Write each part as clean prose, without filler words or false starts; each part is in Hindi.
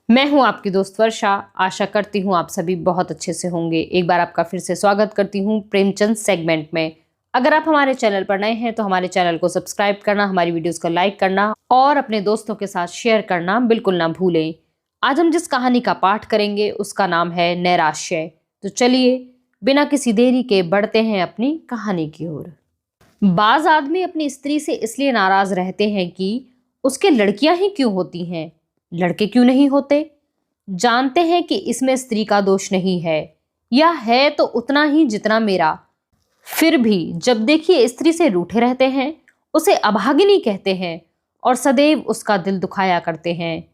मैं हूं आपकी दोस्त वर्षा। आशा करती हूं आप सभी बहुत अच्छे से होंगे। एक बार आपका फिर से स्वागत करती हूं प्रेमचंद सेगमेंट में। अगर आप हमारे चैनल पर नए हैं तो हमारे चैनल को सब्सक्राइब करना, हमारी वीडियोस को लाइक करना और अपने दोस्तों के साथ शेयर करना बिल्कुल ना भूलें। आज हम जिस कहानी का पाठ करेंगे उसका नाम है नैराश्य। तो चलिए बिना किसी देरी के बढ़ते हैं अपनी कहानी की ओर। बाज आदमी अपनी स्त्री से इसलिए नाराज रहते हैं कि उसके लड़कियां ही क्यों होती हैं, लड़के क्यों नहीं होते। जानते हैं कि इसमें स्त्री का दोष नहीं है, या है तो उतना ही जितना मेरा। फिर भी जब देखिए स्त्री से रूठे रहते हैं, उसे अभागिनी कहते हैं और सदैव उसका दिल दुखाया करते हैं।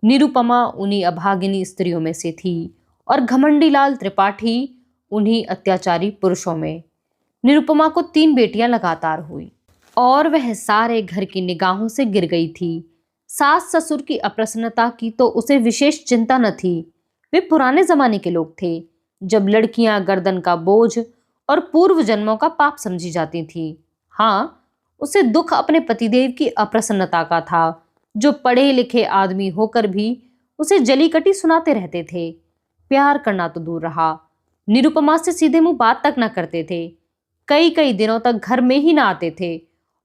निरुपमा उन्हीं अभागिनी स्त्रियों में से थी और घमंडीलाल त्रिपाठी उन्हीं अत्याचारी पुरुषों में। निरुपमा को 3 बेटियां लगातार हुई और वह सारे घर की निगाहों से गिर गई थी। सास ससुर की अप्रसन्नता की तो उसे विशेष चिंता न थी। वे पुराने जमाने के लोग थे, जब लड़कियां गर्दन का बोझ और पूर्व जन्मों का पाप समझी जाती थी। हाँ, उसे दुख अपने पतिदेव की अप्रसन्नता का था, जो पढ़े लिखे आदमी होकर भी उसे जलीकटी सुनाते रहते थे। प्यार करना तो दूर रहा, निरुपमा से सीधे मुंह बात तक न करते थे। कई कई दिनों तक घर में ही ना आते थे,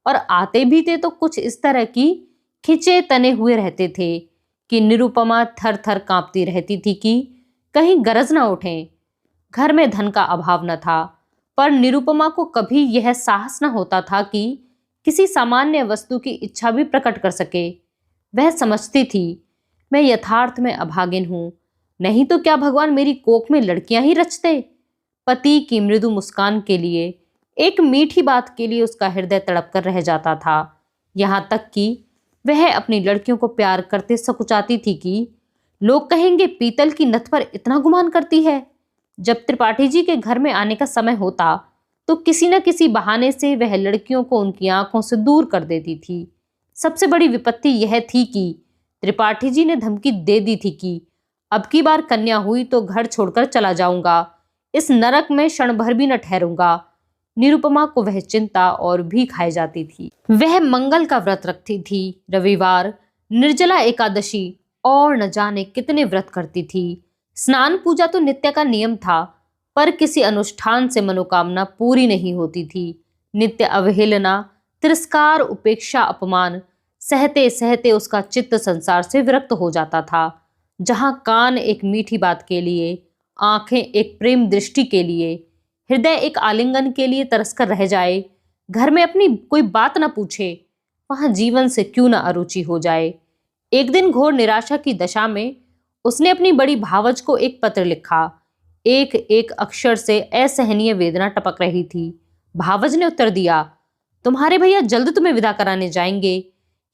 और आते भी थे तो कुछ इस तरह की खिंचे तने हुए रहते थे कि निरुपमा थर थर कांपती रहती थी कि कहीं गरज ना उठे। घर में धन का अभाव न था, पर निरुपमा को कभी यह साहस न होता था कि किसी सामान्य वस्तु की इच्छा भी प्रकट कर सके। वह समझती थी, मैं यथार्थ में अभागिन हूं, नहीं तो क्या भगवान मेरी कोख में लड़कियां ही रचते। पति की मृदु मुस्कान के लिए, एक मीठी बात के लिए उसका हृदय तड़प कर रह जाता था। यहाँ तक कि वह अपनी लड़कियों को प्यार करते सकुचाती थी कि लोग कहेंगे पीतल की नथ पर इतना गुमान करती है। जब त्रिपाठी जी के घर में आने का समय होता तो किसी न किसी बहाने से वह लड़कियों को उनकी आंखों से दूर कर देती थी। सबसे बड़ी विपत्ति यह थी कि त्रिपाठी जी ने धमकी दे दी थी कि अब की बार कन्या हुई तो घर छोड़कर चला जाऊंगा, इस नरक में क्षण भर भी न ठहरूंगा। निरुपमा को वह चिंता और भी खाई जाती थी। वह मंगल का व्रत रखती थी, रविवार, निर्जला एकादशी और न जाने कितने व्रत करती थी। स्नान पूजा तो नित्य का नियम था, पर किसी अनुष्ठान से मनोकामना पूरी नहीं होती थी। नित्य अवहेलना, तिरस्कार, उपेक्षा, अपमान सहते सहते उसका चित्त संसार से विरक्त हो जाता था। जहां कान एक मीठी बात के लिए, आंखें एक प्रेम दृष्टि के लिए, हृदय एक आलिंगन के लिए तरसकर रह जाए, घर में अपनी कोई बात न पूछे, वहां जीवन से क्यों न अरुचि हो जाए। एक दिन घोर निराशा की दशा में उसने अपनी बड़ी भावज को एक पत्र लिखा। एक एक अक्षर से असहनीय वेदना टपक रही थी। भावज ने उत्तर दिया, तुम्हारे भैया जल्द तुम्हें विदा कराने जाएंगे।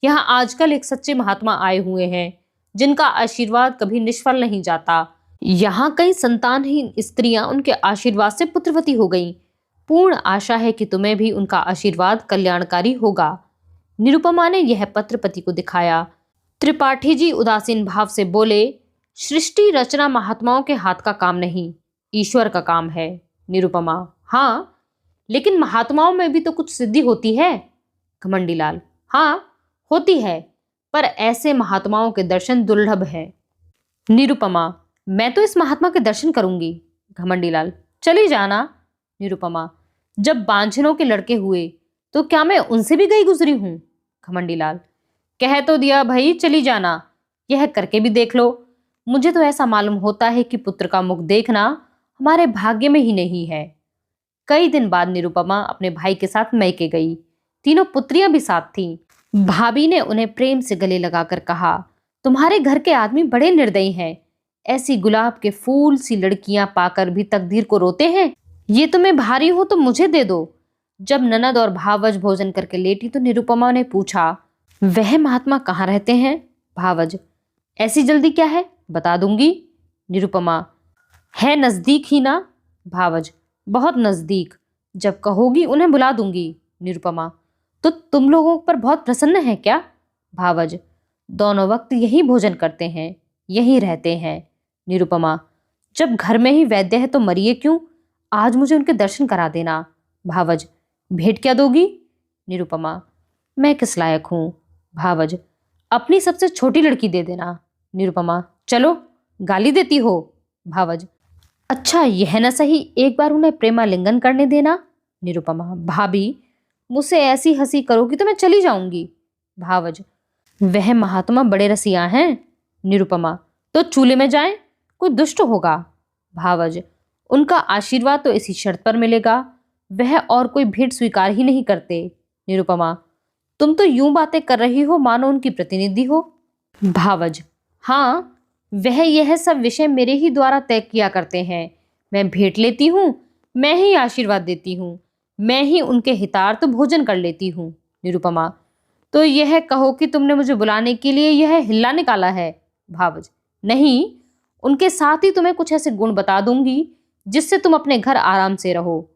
यहाँ आजकल एक सच्चे महात्मा आए हुए हैं, जिनका आशीर्वाद कभी निष्फल नहीं जाता। यहाँ कई संतानहीन स्त्रियां उनके आशीर्वाद से पुत्रवती हो गईं। पूर्ण आशा है कि तुम्हें भी उनका आशीर्वाद कल्याणकारी होगा। निरुपमा ने यह पत्र पति को दिखाया। त्रिपाठी जी उदासीन भाव से बोले, सृष्टि रचना महात्माओं के हाथ का काम नहीं, ईश्वर का काम है। निरुपमा, हाँ, लेकिन महात्माओं में भी तो कुछ सिद्धि होती है। घमंडीलाल, हाँ होती है, पर ऐसे महात्माओं के दर्शन दुर्लभ है। निरुपमा, मैं तो इस महात्मा के दर्शन करूंगी। घमंडीलाल, चली जाना। निरुपमा, जब बांझनों के लड़के हुए तो क्या मैं उनसे भी गई गुजरी हूं। घमंडीलाल, कह तो दिया भाई, चली जाना, यह करके भी देख लो। मुझे तो ऐसा मालूम होता है कि पुत्र का मुख देखना हमारे भाग्य में ही नहीं है। कई दिन बाद निरुपमा अपने भाई के साथ मैके गई। तीनों पुत्रियां भी साथ थीं। भाभी ने उन्हें प्रेम से गले लगाकर कहा, तुम्हारे घर के आदमी बड़े निर्दयी हैं। ऐसी गुलाब के फूल सी लड़कियां पाकर भी तकदीर को रोते हैं। ये तुम्हें भारी हो तो मुझे दे दो। जब ननद और भावज भोजन करके लेटी तो निरुपमा ने पूछा, वह महात्मा कहाँ रहते हैं। भावज, ऐसी जल्दी क्या है, बता दूंगी। निरुपमा, है नजदीक ही ना। भावज, बहुत नजदीक, जब कहोगी उन्हें बुला दूंगी। निरुपमा, तो तुम लोगों पर बहुत प्रसन्न है क्या। भावज, दोनों वक्त यही भोजन करते हैं, यहीं रहते हैं। निरुपमा, जब घर में ही वैद्य है तो मरिए क्यों, आज मुझे उनके दर्शन करा देना। भावज, भेंट क्या दोगी। निरुपमा, मैं किस लायक हूँ। भावज, अपनी सबसे छोटी लड़की दे देना। निरुपमा, चलो, गाली देती हो। भावज, अच्छा यह न सही, एक बार उन्हें प्रेमालिंगन करने देना। निरुपमा, भाभी मुझसे ऐसी हंसी करोगी तो मैं चली जाऊंगी। भावज, वह महात्मा बड़े रसिया हैं। निरुपमा, तो चूल्हे में जाएं, कोई दुष्ट होगा। भावज, उनका आशीर्वाद तो इसी शर्त पर मिलेगा, वह और कोई भेंट स्वीकार ही नहीं करते। निरुपमा, तुम तो यूं बातें कर रही हो मानो उनकी प्रतिनिधि हो। भावज, हाँ, वह यह सब विषय मेरे ही द्वारा तय किया करते हैं। मैं भेंट लेती हूँ, मैं ही आशीर्वाद देती हूँ, मैं ही उनके हितार्थ भोजन कर लेती हूँ। निरुपमा, तो यह कहो कि तुमने मुझे बुलाने के लिए यह हिल्ला निकाला है। भावज, नहीं, उनके साथ ही तुम्हें कुछ ऐसे गुण बता दूंगी जिससे तुम अपने घर आराम से रहो।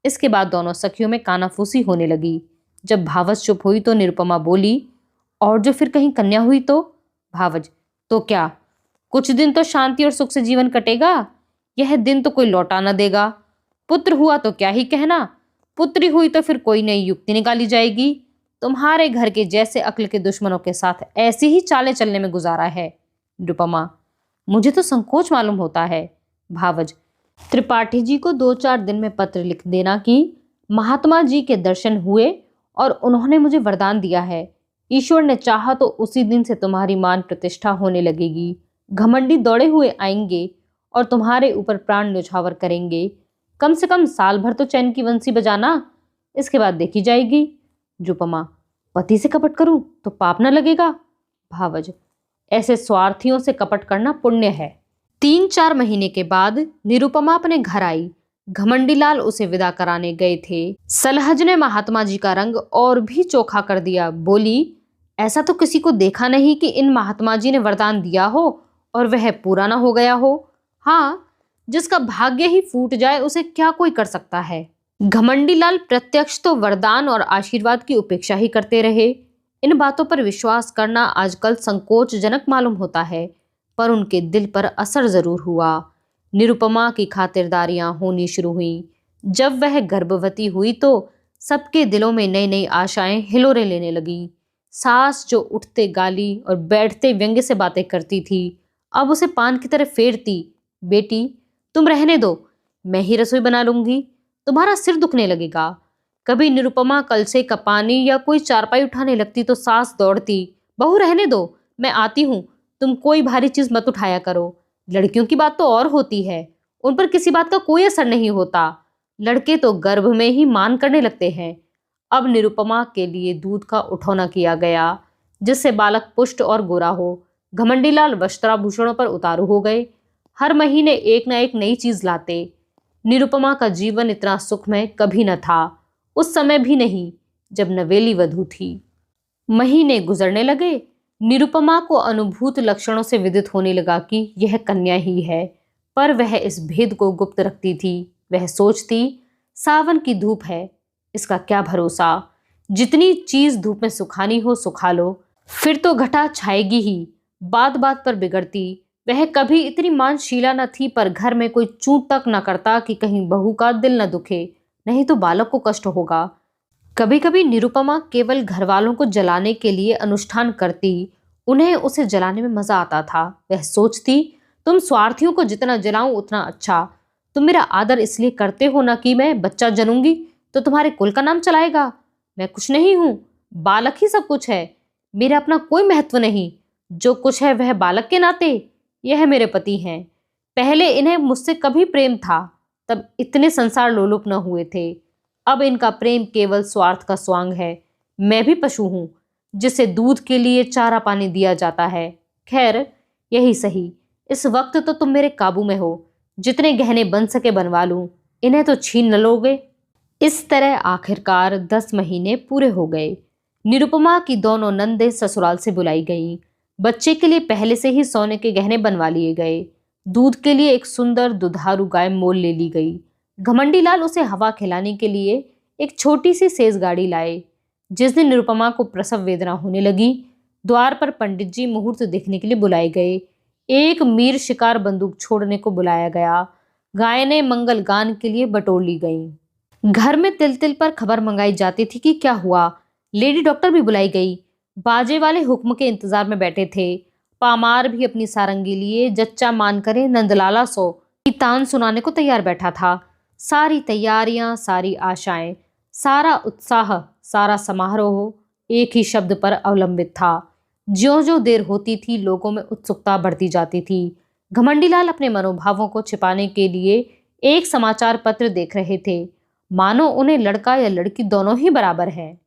इसके बाद दोनों सखियों में कानाफूसी होने लगी। जब भावज चुप हुई तो निरुपमा बोली, और जो फिर कहीं कन्या हुई तो? भावज, तो क्या, कुछ दिन तो शांति और सुख से जीवन कटेगा, यह दिन तो कोई लौटा न देगा। पुत्र हुआ तो क्या ही कहना, पुत्री हुई तो फिर कोई नई युक्ति निकाली जाएगी। तुम्हारे घर के जैसे अक्ल के दुश्मनों के साथ ऐसी ही चालें चलने में गुजारा है। निरुपमा, मुझे तो संकोच मालूम होता है। भावज, त्रिपाठी जी को 2-4 दिन में पत्र लिख देना कि महात्मा जी के दर्शन हुए और उन्होंने मुझे वरदान दिया है। ईश्वर ने चाहा तो उसी दिन से तुम्हारी मान प्रतिष्ठा होने लगेगी। घमंडी दौड़े हुए आएंगे और तुम्हारे ऊपर प्राण न्यौछावर करेंगे। कम से कम साल भर तो चैन की बंसी बजाना, इसके बाद देखी जाएगी। निरुपमा, पति से कपट करूं तो पाप न लगेगा। भावज, ऐसे स्वार्थियों से कपट करना पुण्य है। 3-4 महीने के बाद निरुपमा अपने घर आई। घमंडीलाल उसे विदा कराने गए थे। सलहज ने महात्मा जी का रंग और भी चोखा कर दिया। बोली, ऐसा तो किसी को देखा नहीं कि इन महात्मा जी ने वरदान दिया हो और वह पूरा ना हो गया हो। हाँ, जिसका भाग्य ही फूट जाए उसे क्या कोई कर सकता है। घमंडीलाल प्रत्यक्ष तो वरदान और आशीर्वाद की उपेक्षा ही करते रहे। इन बातों पर विश्वास करना आजकल संकोचजनक मालूम होता है, पर उनके दिल पर असर जरूर हुआ। निरुपमा की खातिरदारियां होनी शुरू हुई। जब वह गर्भवती हुई तो सबके दिलों में नई नई आशाएं हिलोरे लेने लगी। सास जो उठते गाली और बैठते व्यंग्य से बातें करती थी, अब उसे पान की तरह फेरती। बेटी, तुम रहने दो, मैं ही रसोई बना लूंगी, तुम्हारा सिर दुखने लगेगा। कभी निरुपमा कलसे का पानी या कोई चारपाई उठाने लगती तो सास दौड़ती, बहू रहने दो, मैं आती हूँ, तुम कोई भारी चीज मत उठाया करो। लड़कियों की बात तो और होती है, उन पर किसी बात का कोई असर नहीं होता। लड़के तो गर्भ में ही मान करने लगते हैं। अब निरुपमा के लिए दूध का उठौना किया गया जिससे बालक पुष्ट और गोरा हो। घमंडीलाल वस्त्राभूषणों पर उतारू हो गए। हर महीने एक न एक नई चीज लाते। निरुपमा का जीवन इतना सुखमय कभी न था, उस समय भी नहीं जब नवेली वधू थी। महीने गुजरने लगे। निरुपमा को अनुभूत लक्षणों से विदित होने लगा कि यह कन्या ही है, पर वह इस भेद को गुप्त रखती थी। वह सोचती, सावन की धूप है, इसका क्या भरोसा, जितनी चीज धूप में सुखानी हो सुखा लो, फिर तो घटा छाएगी ही। बात बात पर बिगड़ती। वह कभी इतनी मानशीला न थी, पर घर में कोई चूं तक न करता कि कहीं बहू का दिल न दुखे, नहीं तो बालक को कष्ट होगा। कभी कभी निरुपमा केवल घर वालों को जलाने के लिए अनुष्ठान करती, उन्हें उसे जलाने में मजा आता था। वह सोचती, तुम स्वार्थियों को जितना जलाऊं उतना अच्छा। तुम मेरा आदर इसलिए करते हो ना कि मैं बच्चा जनूंगी तो तुम्हारे कुल का नाम चलाएगा। मैं कुछ नहीं हूं, बालक ही सब कुछ है। मेरा अपना कोई महत्व नहीं, जो कुछ है वह बालक के नाते। यह मेरे पति हैं। पहले इन्हें मुझसे कभी प्रेम था, तब इतने संसार लोलुप न हुए थे। अब इनका प्रेम केवल स्वार्थ का स्वांग है। मैं भी पशु हूं जिसे दूध के लिए चारा पानी दिया जाता है। खैर, यही सही, इस वक्त तो तुम मेरे काबू में हो। जितने गहने बन सके बनवा लूं, इन्हें तो छीन न लोगे। इस तरह आखिरकार 10 महीने पूरे हो गए। निरुपमा की दोनों नंदें ससुराल से बुलाई गईं। बच्चे के लिए पहले से ही सोने के गहने बनवा लिए गए। दूध के लिए एक सुंदर दुधारू गाय मोल ले ली गई। घमंडीलाल उसे हवा खिलाने के लिए एक छोटी सी सेज गाड़ी लाए। जिस दिन निरुपमा को प्रसव वेदना होने लगी, द्वार पर पंडित जी मुहूर्त देखने के लिए बुलाए गए। एक मीर शिकार बंदूक छोड़ने को बुलाया गया। गायें मंगल गान के लिए बटोर ली गईं। घर में तिल तिल पर खबर मंगाई जाती थी कि क्या हुआ। लेडी डॉक्टर भी बुलाई गई। बाजे वाले हुक्म के इंतजार में बैठे थे। पामार भी अपनी सारंगी लिए जच्चा मान करे नंदलाला सो की तान सुनाने को तैयार बैठा था। सारी तैयारियां, सारी आशाएं, सारा उत्साह, सारा समारोह एक ही शब्द पर अवलंबित था। ज्यों-ज्यों देर होती थी, लोगों में उत्सुकता बढ़ती जाती थी। घमंडीलाल अपने मनोभावों को छिपाने के लिए एक समाचार पत्र देख रहे थे, मानो उन्हें लड़का या लड़की दोनों ही बराबर है।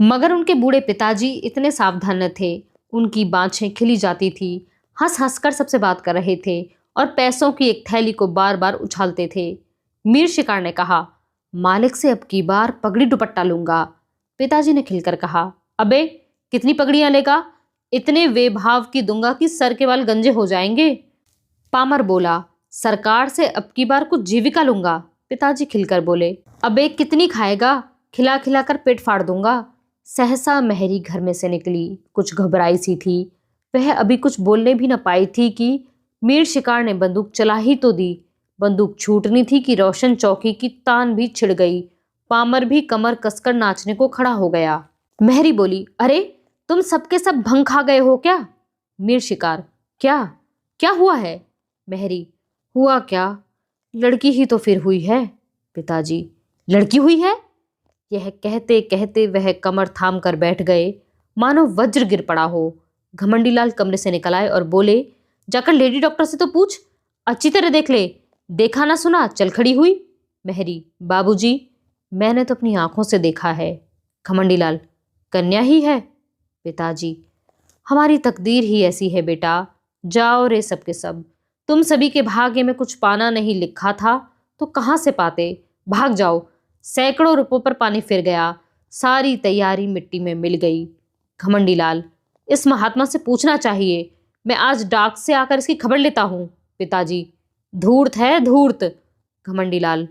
मगर उनके बूढ़े पिताजी इतने सावधान न थे। उनकी बाँछें खिली जाती थी, हंस हंस कर सबसे बात कर रहे थे और पैसों की एक थैली को बार बार उछालते थे। मीर शिकार ने कहा, मालिक से अब की बार पगड़ी दुपट्टा लूंगा। पिताजी ने खिलकर कहा, अबे कितनी पगड़ियां लेगा? इतने वेभाव की दूंगा कि सर के बाल गंजे हो जाएंगे। पामर बोला, सरकार से अब की बार कुछ जीविका लूंगा। पिताजी खिलकर बोले, अबे कितनी खाएगा? खिला खिला कर पेट फाड़ दूंगा। सहसा मेहरी घर में से निकली, कुछ घबराई सी थी। वह अभी कुछ बोलने भी न पाई थी कि मीर शिकार ने बंदूक चला ही तो दी। बंदूक छूटनी थी कि रोशन चौकी की तान भी छिड़ गई। पामर भी कमर कसकर नाचने को खड़ा हो गया। मेहरी बोली, अरे तुम सबके सब भंग खा गए हो क्या? मीर शिकार, क्या क्या हुआ है? मेहरी, हुआ क्या, लड़की ही तो फिर हुई है। पिताजी, लड़की हुई है? यह कहते कहते वह कमर थाम कर बैठ गए, मानो वज्र गिर पड़ा हो। घमंडीलाल कमरे से निकल आए और बोले, जाकर लेडी डॉक्टर से तो पूछ, अच्छी तरह देख ले, देखा ना सुना चल खड़ी हुई। मेहरी, बाबूजी, मैंने तो अपनी आंखों से देखा है। घमंडीलाल, कन्या ही है। पिताजी, हमारी तकदीर ही ऐसी है बेटा, जाओ रे सब के सब। तुम सभी के भाग्य में कुछ पाना नहीं लिखा था तो कहाँ से पाते? भाग जाओ। सैकड़ों रुपयों पर पानी फिर गया, सारी तैयारी मिट्टी में मिल गई। घमंडीलाल, इस महात्मा से पूछना चाहिए, मैं आज डाक से आकर इसकी खबर लेता हूँ। पिताजी, धूर्त है धूर्त। घमंडीलाल,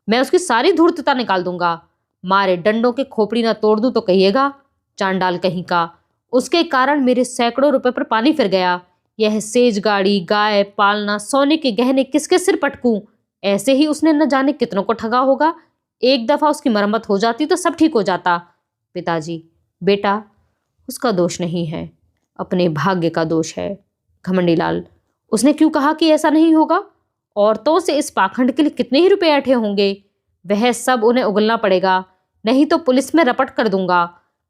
मैं उसकी सारी धूर्तता निकाल दूंगा, मारे डंडों के खोपड़ी ना तोड़ दूं तो कहिएगा। चांडाल कहीं का, उसके कारण मेरे सैकड़ों रुपए पर पानी फिर गया। यह सेज गाड़ी, गाय पालना, सोने के गहने किसके सिर पटकूं? ऐसे ही उसने न जाने कितनों को ठगा होगा। एक दफा उसकी मरम्मत हो जाती तो सब ठीक हो जाता। पिताजी, बेटा उसका दोष नहीं है, अपने भाग्य का दोष है। घमंडीलाल, उसने क्यों कहा कि ऐसा नहीं होगा? औरतों से इस पाखंड के लिए कितने ही रुपए ऐंठे होंगे। वह सब उन्हें उगलना पड़ेगा, नहीं तो पुलिस में रपट कर दूंगा।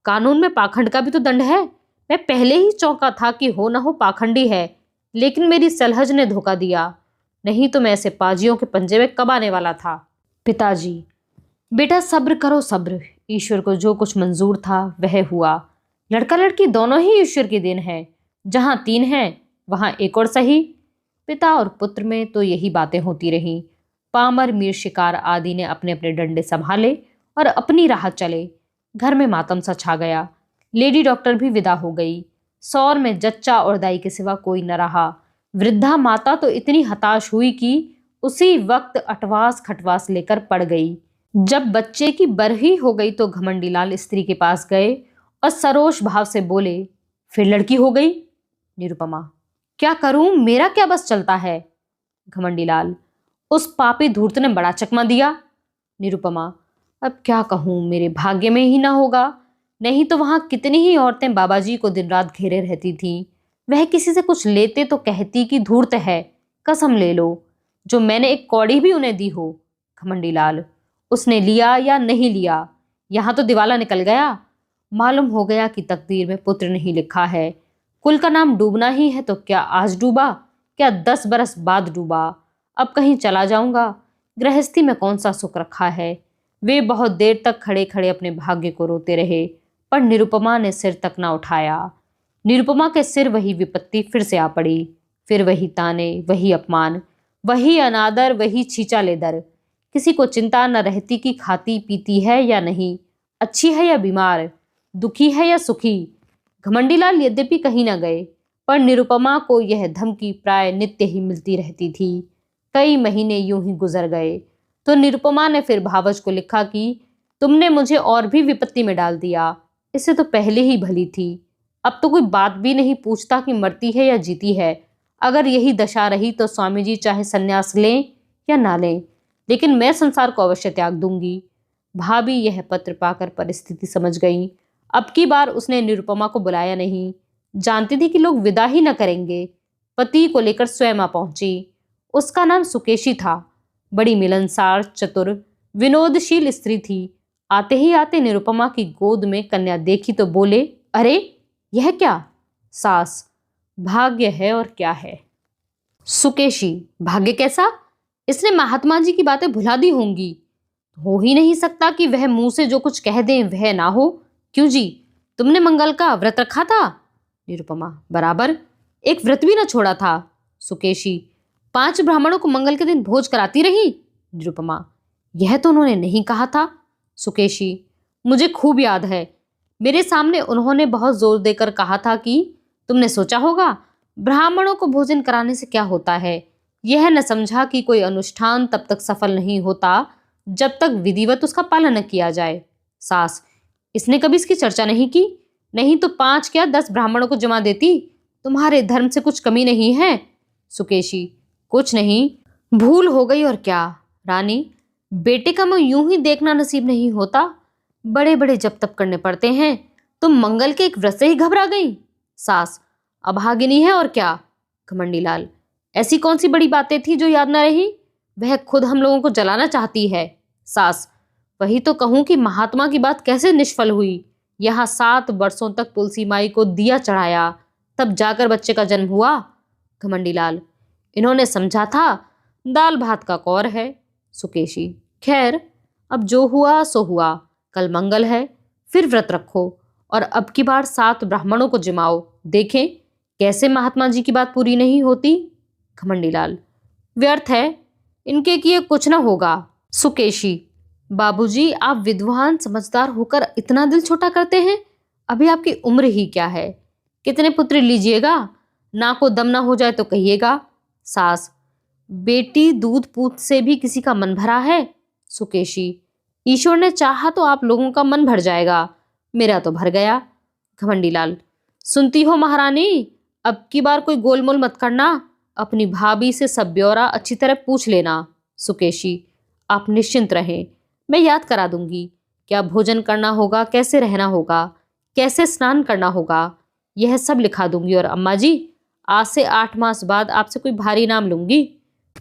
कानून में पाखंड का भी तो दंड है। मैं पहले ही चौंका था कि हो ना हो पाखंडी है, लेकिन मेरी सलहज ने धोखा दिया, नहीं तो मैं ऐसे पाजियों के पंजे में कब आने वाला था। पिताजी, बेटा सब्र करो सब्र, ईश्वर को जो कुछ मंजूर था वह हुआ। लड़का लड़की दोनों ही ईश्वर की देन है, जहां तीन हैं वहां एक और सही। पिता और पुत्र में तो यही बातें होती रहीं। पामर, मीर शिकार आदि ने अपने अपने डंडे संभाले और अपनी राह चले। घर में मातम सा छा गया। लेडी डॉक्टर भी विदा हो गई। सौर में जच्चा और दाई के सिवा कोई न रहा। वृद्धा माता तो इतनी हताश हुई कि उसी वक्त अटवास खटवास लेकर पड़ गई। जब बच्चे की बरही हो गई तो घमंडीलाल स्त्री के पास गए और सरोष भाव से बोले, फिर लड़की हो गई? निरुपमा, क्या करूं, मेरा क्या बस चलता है। घमंडीलाल, उस पापी धूर्त ने बड़ा चकमा दिया। निरुपमा, अब क्या कहूं, मेरे भाग्य में ही ना होगा, नहीं तो वहां कितनी ही औरतें बाबाजी को दिन रात घेरे रहती थीं। वह किसी से कुछ लेते तो कहती कि धूर्त है, कसम ले लो, जो मैंने एक कौड़ी भी उन्हें दी हो। घमंडीलाल, उसने लिया या नहीं लिया, यहां तो दिवाला निकल गया। मालूम हो गया कि तकदीर में पुत्र नहीं लिखा है। कुल का नाम डूबना ही है तो क्या आज डूबा, क्या 10 बरस बाद डूबा। अब कहीं चला जाऊंगा, गृहस्थी में कौन सा सुख रखा है। वे बहुत देर तक खड़े खड़े अपने भाग्य को रोते रहे, पर निरुपमा ने सिर तक न उठाया। निरुपमा के सिर वही विपत्ति फिर से आ पड़ी। फिर वही ताने, वही अपमान, वही अनादर, वही छींचा लेदर। किसी को चिंता न रहती कि खाती पीती है या नहीं, अच्छी है या बीमार, दुखी है या सुखी। घमंडीलाल यद्यपि कहीं न गए, पर निरुपमा को यह धमकी प्राय नित्य ही मिलती रहती थी। कई महीने यूं ही गुजर गए तो निरुपमा ने फिर भावज को लिखा कि तुमने मुझे और भी विपत्ति में डाल दिया, इससे तो पहले ही भली थी। अब तो कोई बात भी नहीं पूछता कि मरती है या जीती है। अगर यही दशा रही तो स्वामी जी चाहे संन्यास लें या ना लें, लेकिन मैं संसार को अवश्य त्याग दूंगी। भाभी यह पत्र पाकर परिस्थिति समझ गई। अब की बार उसने निरुपमा को बुलाया नहीं। जानती थी कि लोग विदा ही न करेंगे, पति को लेकर स्वयं आ पहुंची। उसका नाम सुकेशी था। बड़ी मिलनसार, चतुर, विनोदशील स्त्री थी। आते ही आते निरुपमा की गोद में कन्या देखी तो बोले, अरे यह क्या? सास, भाग्य है और क्या है। सुकेशी, भाग्य कैसा? इसने महात्मा जी की बातें भुला दी होंगी। हो ही नहीं सकता कि वह मुंह से जो कुछ कह दें वह ना हो। क्यों जी, तुमने मंगल का व्रत रखा था? निरुपमा, बराबर, एक व्रत भी न छोड़ा था। सुकेशी, 5 ब्राह्मणों को मंगल के दिन भोज कराती रही? निरुपमा, यह तो उन्होंने नहीं कहा था। सुकेशी, मुझे खूब याद है, मेरे सामने उन्होंने बहुत जोर देकर कहा था कि तुमने सोचा होगा ब्राह्मणों को भोजन कराने से क्या होता है। यह न समझा कि कोई अनुष्ठान तब तक सफल नहीं होता जब तक विधिवत उसका पालन न किया जाए। सास, इसने कभी इसकी चर्चा नहीं की? नहीं तो 5 क्या 10 ब्राह्मणों को जमा देती। तुम्हारे धर्म से कुछ कमी नहीं है। सुकेशी, कुछ नहीं, भूल हो गई और क्या। रानी, बेटे का मुंह यूं ही देखना नसीब नहीं होता, बड़े बड़े जप तप करने पड़ते हैं। तुम मंगल के एक व्रत से ही घबरा गई। सास, अभागिनी है और क्या। घमंडी लाल, ऐसी कौन सी बड़ी बातें थी जो याद न रही? वह खुद हम लोगों को जलाना चाहती है। सास, वही तो कहूं कि महात्मा की बात कैसे निष्फल हुई। यहाँ 7 वर्षों तक तुलसी माई को दिया चढ़ाया, तब जाकर बच्चे का जन्म हुआ। घमंडी लाल, इन्होंने समझा था दाल भात का कौर है। सुकेशी, खैर, अब जो हुआ सो हुआ। कल मंगल है, फिर व्रत रखो और अब की बार 7 ब्राह्मणों को जिमाओ, देखें कैसे महात्मा जी की बात पूरी नहीं होती। घमंडी लाल, व्यर्थ है, इनके किए कुछ न होगा। सुकेशी, बाबूजी, आप विद्वान समझदार होकर इतना दिल छोटा करते हैं। अभी आपकी उम्र ही क्या है। कितने पुत्र लीजिएगा, ना को दम ना हो जाए तो कहिएगा। सास, बेटी दूध पूत से भी किसी का मन भरा है। सुकेशी, ईश्वर ने चाहा तो आप लोगों का मन भर जाएगा, मेरा तो भर गया। घमंडी लाल, सुनती हो महारानी, अब की बार कोई गोलमोल मत करना, अपनी भाभी से सब ब्यौरा अच्छी तरह पूछ लेना। सुकेशी, आप निश्चिंत रहें, मैं याद करा दूंगी। क्या भोजन करना होगा, कैसे रहना होगा, कैसे स्नान करना होगा, यह सब लिखा दूंगी। और अम्मा जी, आज से 8 मास बाद आपसे कोई भारी नाम लूंगी।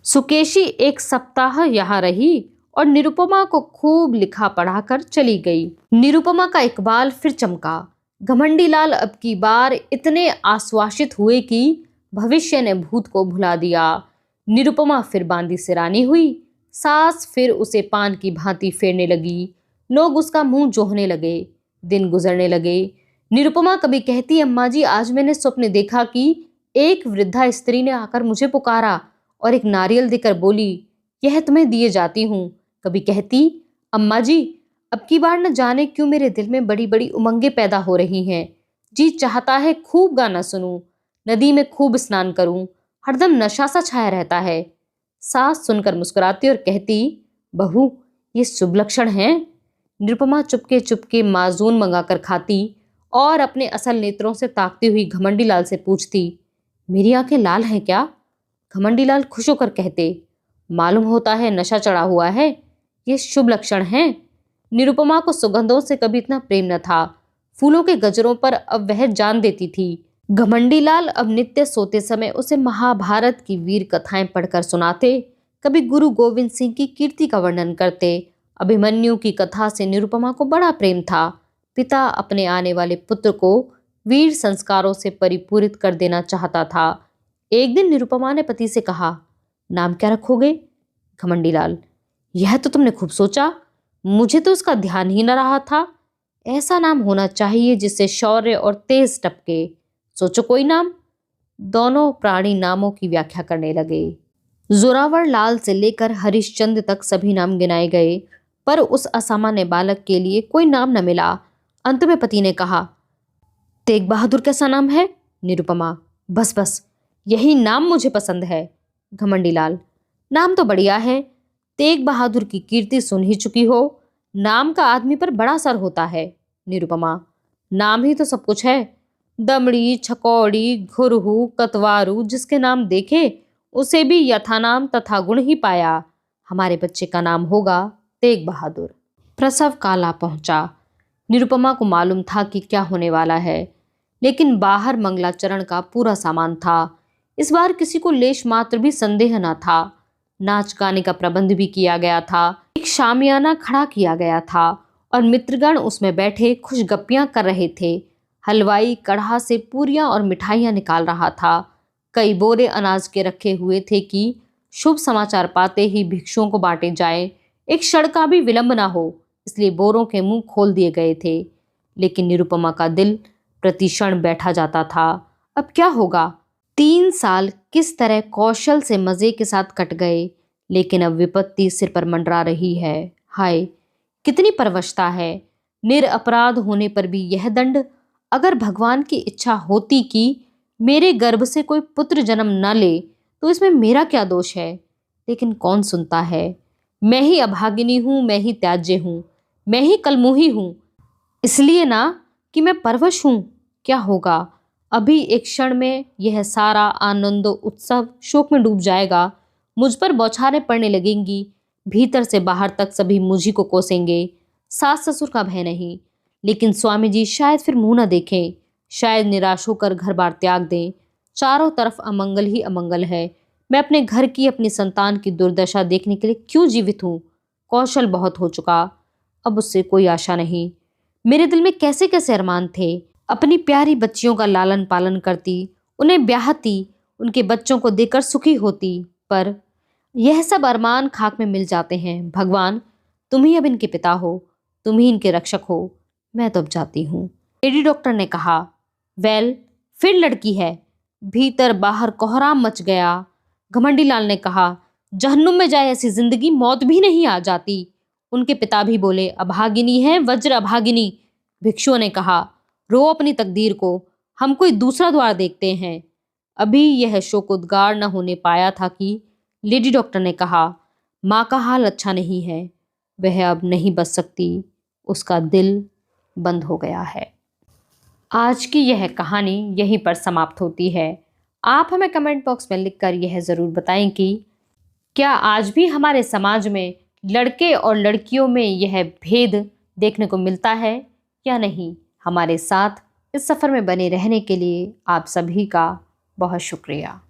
सुकेशी 1 सप्ताह यहाँ रही और निरुपमा को खूब लिखा पढ़ाकर चली गई। निरुपमा का इकबाल फिर चमका। घमंडी लाल अब की बार इतने आश्वासित हुए कि भविष्य ने भूत को भुला दिया। निरुपमा फिर बांदी सिरानी हुई। सास फिर उसे पान की भांति फेरने लगी। लोग उसका मुंह जोहने लगे। दिन गुजरने लगे। निरुपमा कभी कहती, अम्मा जी, आज मैंने स्वप्न देखा कि एक वृद्धा स्त्री ने आकर मुझे पुकारा और एक नारियल देकर बोली, यह तुम्हें दिए जाती हूँ। कभी कहती, अम्मा जी, अब की बार न जाने क्यों मेरे दिल में बड़ी बड़ी उमंगें पैदा हो रही हैं। जी चाहता है खूब गाना सुनूं, नदी में खूब स्नान करूं, हरदम नशा सा छाया रहता है। सास सुनकर मुस्कुराती और कहती, बहू, ये शुभ लक्षण हैं। निरुपमा चुपके चुपके माजून मंगाकर खाती और अपने असल नेत्रों से ताकती हुई घमंडी लाल से पूछती, मेरी आंखें लाल हैं क्या? घमंडी लाल खुश होकर कहते, मालूम होता है नशा चढ़ा हुआ है, ये शुभ लक्षण हैं। निरुपमा को सुगंधों से कभी इतना प्रेम न था। फूलों के गजरों पर अब वह जान देती थी। घमंडी लाल अब नित्य सोते समय उसे महाभारत की वीर कथाएं पढ़कर सुनाते, कभी गुरु गोविंद सिंह की कीर्ति का वर्णन करते। अभिमन्यु की कथा से निरुपमा को बड़ा प्रेम था। पिता अपने आने वाले पुत्र को वीर संस्कारों से परिपूरित कर देना चाहता था। एक दिन निरुपमा ने पति से कहा, नाम क्या रखोगे? घमंडी लाल, यह तो तुमने खूब सोचा, मुझे तो उसका ध्यान ही न रहा था। ऐसा नाम होना चाहिए जिससे शौर्य और तेज टपके। सोचो कोई नाम। दोनों प्राणी नामों की व्याख्या करने लगे। जोरावर लाल से लेकर हरिश्चंद्र तक सभी नाम गिनाए गए, पर उस असामान्य बालक के लिए कोई नाम न मिला। अंत में पति ने कहा, तेग बहादुर कैसा नाम है? निरुपमा, बस बस, यही नाम मुझे पसंद है। घमंडी लाल, नाम तो बढ़िया है, तेग बहादुर की कीर्ति सुन ही चुकी हो, नाम का आदमी पर बड़ा असर होता है। निरुपमा, नाम ही तो सब कुछ है। दमड़ी, छकौड़ी, घुरहू, कतवारू, जिसके नाम देखे उसे भी यथानाम तथा गुण ही पाया। हमारे बच्चे का नाम होगा तेग बहादुर। प्रसव काल आ पहुंचा। निरुपमा को मालूम था कि क्या होने वाला है। लेकिन बाहर मंगलाचरण का पूरा सामान था। इस बार किसी को लेश मात्र भी संदेह न था। नाच गाने का प्रबंध भी किया गया था। एक शामियाना खड़ा किया गया था और मित्रगण उसमें बैठे खुश गप्पियां कर रहे थे। हलवाई कढ़ा से पूरियां और मिठाइयां निकाल रहा था। कई बोरे अनाज के रखे हुए थे कि शुभ समाचार पाते ही भिक्षुओं को बांटे जाए। एक क्षण का भी विलंब ना हो, इसलिए बोरों के मुंह खोल दिए गए थे। लेकिन निरुपमा का दिल प्रतिक्षण बैठा जाता था। अब क्या होगा? 3 साल किस तरह कौशल से मजे के साथ कट गए, लेकिन अब विपत्ति सिर पर मंडरा रही है। हाय, कितनी परवशता है! निरपराध होने पर भी यह दंड। अगर भगवान की इच्छा होती कि मेरे गर्भ से कोई पुत्र जन्म न ले तो इसमें मेरा क्या दोष है? लेकिन कौन सुनता है? मैं ही अभागिनी हूं, मैं ही त्याज्य हूं, मैं ही कलमुही हूं। इसलिए ना कि मैं परवश हूं। क्या होगा? अभी एक क्षण में यह सारा आनंद उत्सव शोक में डूब जाएगा। मुझ पर बौछारें पड़ने लगेंगी। भीतर से बाहर तक सभी मुझी को कोसेंगे। सास ससुर का भय नहीं, लेकिन स्वामी जी शायद फिर मुंह न देखें, शायद निराश होकर घर बार त्याग दें। चारों तरफ अमंगल ही अमंगल है। मैं अपने घर की, अपनी संतान की दुर्दशा देखने के लिए क्यों जीवित हूँ? कौशल बहुत हो चुका, अब उससे कोई आशा नहीं। मेरे दिल में कैसे कैसे अरमान थे। अपनी प्यारी बच्चियों का लालन पालन करती, उन्हें ब्याहती, उनके बच्चों को देकर सुखी होती, पर यह सब अरमान खाक में मिल जाते हैं। भगवान, तुम ही अब इनके पिता हो, तुम ही इनके रक्षक हो। मैं तो अब जाती हूँ। लेडी डॉक्टर ने कहा। वेल, फिर लड़की है। भीतर बाहर कोहराम मच गया। घमंडी लाल ने कहा, जहन्नुम में जाए ऐसी जिंदगी मौत भी नहीं आ जाती। उनके पिता भी बोले, अभागिनी है, वज्र अभागिनी। भिक्षुओं ने कहा, रो अपनी तकदीर को, हम कोई दूसरा द्वार देखते हैं। अभी यह शोकोद्गार न होने पाया था कि लेडी डॉक्टर ने कहा, माँ का हाल अच्छा नहीं है, वह अब नहीं बच सकती, उसका दिल बंद हो गया है। आज की यह कहानी यहीं पर समाप्त होती है। आप हमें कमेंट बॉक्स में लिखकर यह ज़रूर बताएं कि क्या आज भी हमारे समाज में लड़के और लड़कियों में यह भेद देखने को मिलता है या नहीं। हमारे साथ इस सफ़र में बने रहने के लिए आप सभी का बहुत शुक्रिया।